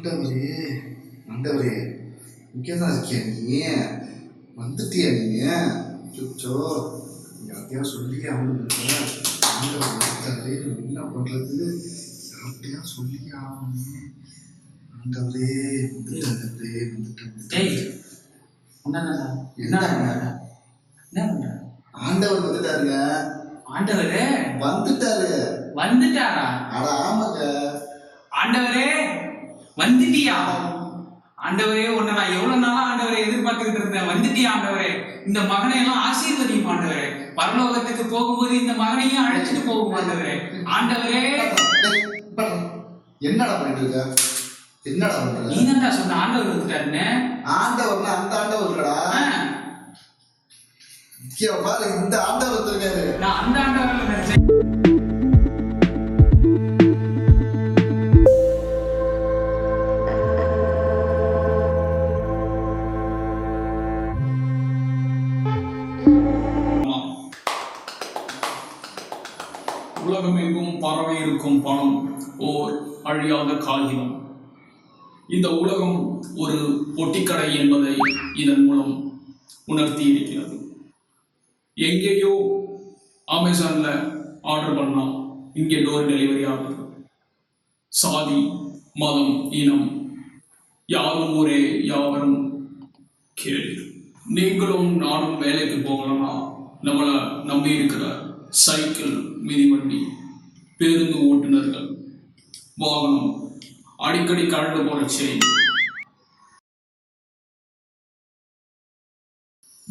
ஆண்டவரே ஆண்டவரே இங்கே தான் இருக்கியா நீ? வந்துட்டியா நீ? அச்சோ யார்கிட்டயா சொல்லியே ஆகணும். ஆண்டவர் வந்துட்டாரே, என்ன பண்ணுறது? யார்கிட்டயா சொல்லியே ஆகணுமே. ஆண்டவரே வந்துட்டாரே, ஆண்டவர் வந்துட்டாருங்க. ஆண்டவரே வந்துட்டாரு. வந்துட்டாரா? அட ஆமாங்க. ஆண்டவரே வந்துட்டியா? ஆண்டவரே உன்னை நான் எவ்வளவு நாளா ஆண்டவரை எதிர்பார்த்துக்கிட்டு இருந்தேன். வந்துட்டியா ஆண்டவரே? இந்த மகனை எல்லாம் ஆசீர்வதியும் ஆண்டவரே. பரலோகத்துக்கு போகும்போது இந்த மகனையும் அழைச்சிட்டு போகும் ஆண்டவரே. ஆண்டவரே என்னடா பண்ணிட்டு இருக்க? என்னடா பண்ற? நீ தான்டா சொன்ன ஆண்டவர் வந்துட்டாருன்னு. ஆண்டவர்னா அந்த ஆண்டவர் இல்லடா. பாரு இந்த ஆண்டவர் வந்திருக்காரு. நான் அந்த ஆண்டவர் நினைச்சேன். உலகமெங்கும் பரவி இருக்கும் பணம் ஓர் அழியாத காகிதம். இந்த உலகம் ஒரு பொட்டிக்கடை என்பதை இதன் மூலம் உணர்த்தி இருக்கிறது. எங்கேயோ அமேசான்ல ஆர்டர் பண்ணா இங்கே டோர் டெலிவரி ஆகுது. சாதி மதம் இனம் யாரும் ஒரே யாவரும் கேள்வி. நீங்களும் நானும் வேலைக்கு போகலன்னா நம்மளை நம்பி இருக்கிற சைக்கிள், மிதிவண்டி, பேருந்து ஓட்டுநர்கள், வாகனம், அடிக்கடி கழண்டு போற செயின்,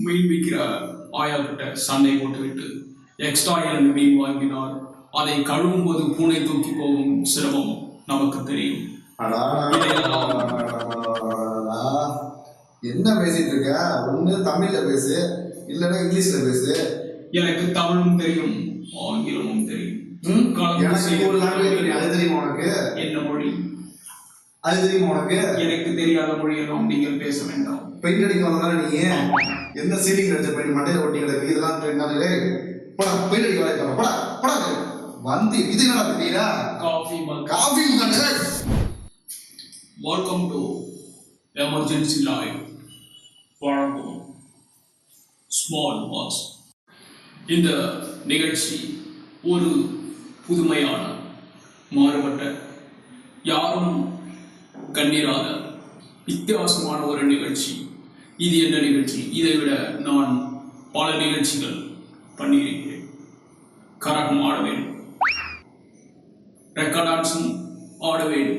மீன் விற்கிற ஆயா கிட்ட சண்டை போட்டுவிட்டு எக்ஸ்ட்ரா 2 மீன் வாங்கினார். அதை கழுவும் போது பூனை தூக்கி போகும் சிரமம் நமக்கு தெரியும். என்ன பேசிட்டு இருக்க? ஒண்ணு தமிழ்ல பேசு, இல்லைன்னா இங்கிலீஷ்ல பேசு. எனக்கு தமிழும் தெரியும், ஆங்கிலமும் தெரியும். ஒரு லாங்குவேஜ் அது தெரியுமா உனக்கு? என்ன மொழி அது தெரியுமா உனக்கு? எனக்கு தெரியாத மொழியெல்லாம் நீங்கள் பேச வேண்டாம். பெயிண்ட் அடிக்க வந்தாலும் நீ என்ன சீலிங் அடிச்ச பெயிண்ட் மண்டையில ஒட்டி கிடக்கு. இதெல்லாம் போடா பெயிண்ட் அடிக்க வேலை போடா போடா வந்து இது என்ன தெரியல? Coffee coffee. Welcome to emergency live வழங்கும் ஸ்மால் பாஸ். இந்த நிகழ்ச்சி ஒரு புதுமையான, மாறுபட்ட, யாரும் கண்ணீராத வித்தியாசமான ஒரு நிகழ்ச்சி. இது என்ன நிகழ்ச்சி? இதை விட நான் பல நிகழ்ச்சிகள் பண்ணியிருக்கிறேன். கரகம் ஆடுவேன், ரெக்கார்ட் டான்ஸும் ஆடுவேன்.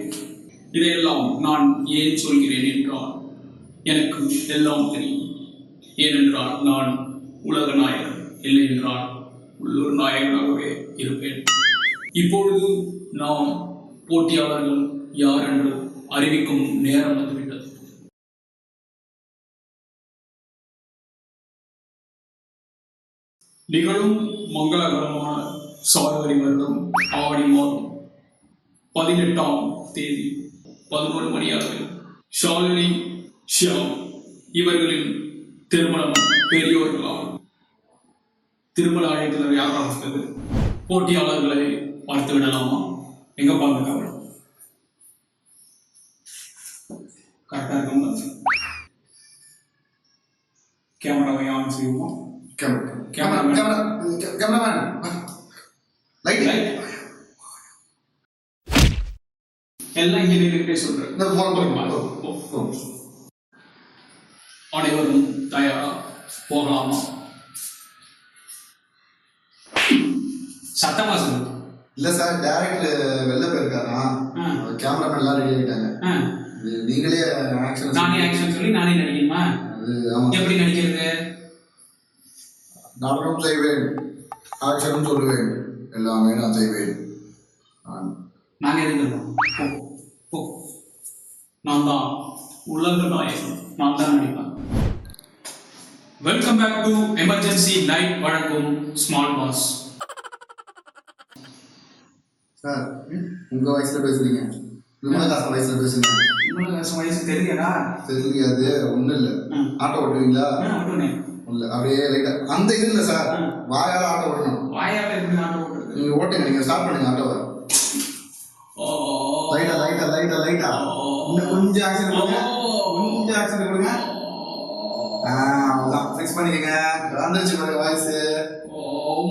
இதையெல்லாம் நான் ஏன் சொல்கிறேன் என்றால் எனக்கு எல்லாம் தெரியும். ஏனென்றால் நான் உலக நாயகன், இல்லை என்றால் உள்ளூர் நாயகனாகவே இருப்பேன். இப்பொழுது நாம் போட்டியாளர்கள் யார் என்று அறிவிக்கும் நேரம் வந்துவிட்டது. நிகழும் மங்களகரமான சார்வரி வருடம் ஆவணி மாதம் 18ஆம் தேதி 11 மணி அளவில் ஷாலினி, ஷியாம் இவர்களின் திருமணம் பெரியோர்களால். திருமண அழைப்பினர் யாராக இருக்கிறது? போட்டியாளர்களை பார்த்து விடலாமா? எங்க பாருங்க, கரெக்டா இருக்கும். கேமராவை ஆன் செய்வோமா? கேமராமேன் லைட் லைட் எல்லாம் இங்கே நின்றுகிட்டே சொல்றேன். அனைவரும் தயாரா? போகலாமா? சத்தமா சொல்லு. இல்ல சார், டைரக்டர் வெளில போயிருக்காரா? கேமராமேன் எல்லாம் ரெடி ஆகிட்டாங்க. நீங்களே ஆக்ஷன். நானே ஆக்ஷன் சொல்லி நானே நடிக்கணுமா? எப்படி நடிக்கிறது? நானும் செய்வேன், ஆக்ஷனும் சொல்லுவேன், எல்லாமே நான் செய்வேன். நாங்க எழுந்துருவோம். நான் தான் உலக நாயகன், நான் தான் நடிப்பேன். Welcome back to emergency live வழங்கும் ஸ்மால் பாஸ். சார், உங்க வயசுல பேசுறீங்க, விமலகாசன் வயசுல பேசுங்க. விமலகாசன் வயசு தெரியலடா? தெரியாது, ஒன்றும் இல்லை. ஆட்டோ ஓட்டுவீங்களா? ஓட்டுனேன். இல்லை, அப்படியே லைட்டா அந்த இது இல்லை சார், வாயால ஆட்டோ ஓட்டணும். வாயால எப்படி ஆட்டோ ஓட்டுறது? நீங்க ஓட்டுங்க, நீங்க ஸ்டார்ட் பண்ணுங்க ஆட்டோவை. லைட்டா லைட்டா லைட்டா லைட்டா இன்னும் கொஞ்சம் ஆக்சன் கொடுங்க, கொஞ்சம் ஆக்சன் கொடுங்க. அவ்வளோதான், ஃபிக்ஸ் பண்ணிக்கங்க. வந்துருச்சு பாருங்க வாய்ஸ்.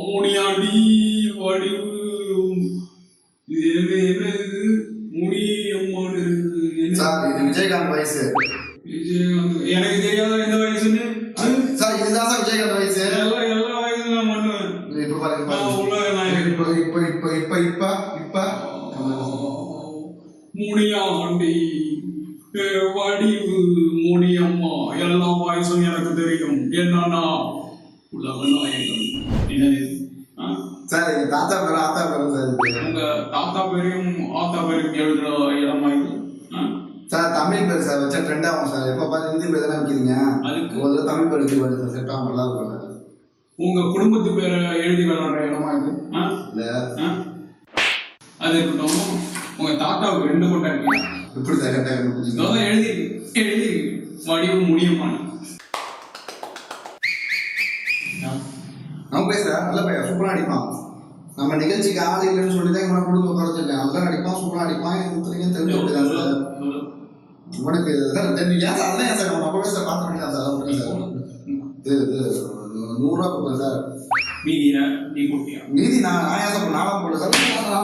முனியாண்டி வடிவு முடியம்மாடு. சார் இது விஜயகாந்த் வாய்ஸ். எனக்கு தெரியாத எந்த வயசுன்னு சார் இதுதான் சார் விஜயகாந்த் வாய்ஸ். எல்லா வயசும் நான் பண்ணுவேன். இப்ப பாருங்க, உலக நாயகன். இப்ப முனியாண்டி வடிவு முடியம்மா எல்லா வயசும் எனக்கு தெரியும். என்னன்னா உலக நாயகன். என்னது சார் எங்க தாத்தா பேரும் ஆத்தா பேரும் சார் இது. உங்க தாத்தா பேரையும் ஆத்தா பேரையும் எழுதுற இடமா இது? சார் தமிழ் பேர் சார் வச்சா ட்ரெண்ட் ஆகும் சார். எப்ப பாரு ஹிந்தி பேர் தானே வைக்கிறீங்க, அதுக்கு முதல்ல தமிழ் பேர் வச்சு வருது சார். செட் ஆகும், நல்லா இருக்கும் சார். உங்க குடும்பத்து பேரை எழுதி விளையாடுற இடமா இது? இல்ல அது இருக்கட்டும். உங்க தாத்தாவுக்கு 2 கொண்டாடி இப்படி சார் கரெக்டாக கண்டுபிடிச்சிங்க. எழுதி வடிவு முடியுமான்னு. அவன் பேசுறேன் நல்ல பையன், சூப்பராக அடிப்பான். நம்ம நிகழ்ச்சிக்கு ஆள் இல்லைன்னு சொல்லி தான் இவனை கொடுத்து உட்காந்துருக்கேன். நல்லா அடிப்பான், சூப்பராக அடிப்பான். எனக்கு தெரிஞ்சு அப்படிதான் சார். உனக்கு தெரியும் ஏன் சார்? அதான் ஏன் சார் நம்ம அப்பவே சார் பார்த்து பண்ணிக்கலாம் சார். அதான் சார் இது 100 ரூபா கொடுப்பேன் சார். மீதியை நீ கொடுத்தியா? மீதி நான் ஏன் சார் நாளாக போடல சார்.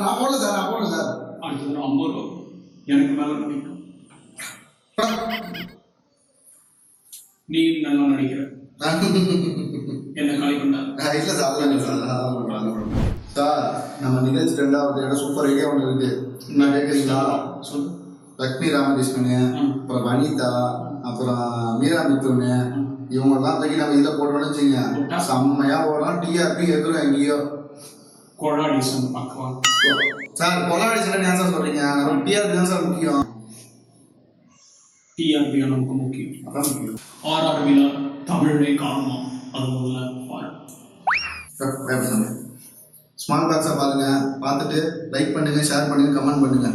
நான் போடல சார், நான் போடல சார். அடுத்தது 50 ரூபா எனக்கு மேல நடிக்கும். நீ நல்லா நடிக்கிற. என்ன காலி பண்ண? இல்லை சார், அதெல்லாம் இல்லை சார். அதான் பண்ணுறாங்க சார். நம்ம நிகழ்ச்சி 2வது இடம் சூப்பர் ஐடியா ஒன்று இருக்கு. நான் கேட்குறீங்களா? சொல்லு. லக்ஷ்மி ராமகிருஷ்ணனு, அப்புறம் வனிதா, அப்புறம் மீரா மித்துனு, இவங்கெல்லாம் தூக்கி நம்ம இதில் போட்டோம்னு வச்சுங்க, செம்மையாக போடலாம். டிஆர்பி எதுவும் எங்கேயோ கொலாடிசன் பார்க்கலாம் சார். கொலாடிசன் ஏன் சார் சொல்றீங்க? நம்ம டிஆர்பி தான் சார் முக்கியம். டிஆர்பி நமக்கு முக்கியம். அதான் முக்கியம். ஆர்ஆர்பியில் தமிழை காணுமா? அது முதல்ல பாரு. ஸ்மால் பாக்ஸை பாருங்க, பார்த்துட்டு லைக் பண்ணுங்க, ஷேர் பண்ணுங்க, கமெண்ட் பண்ணுங்க.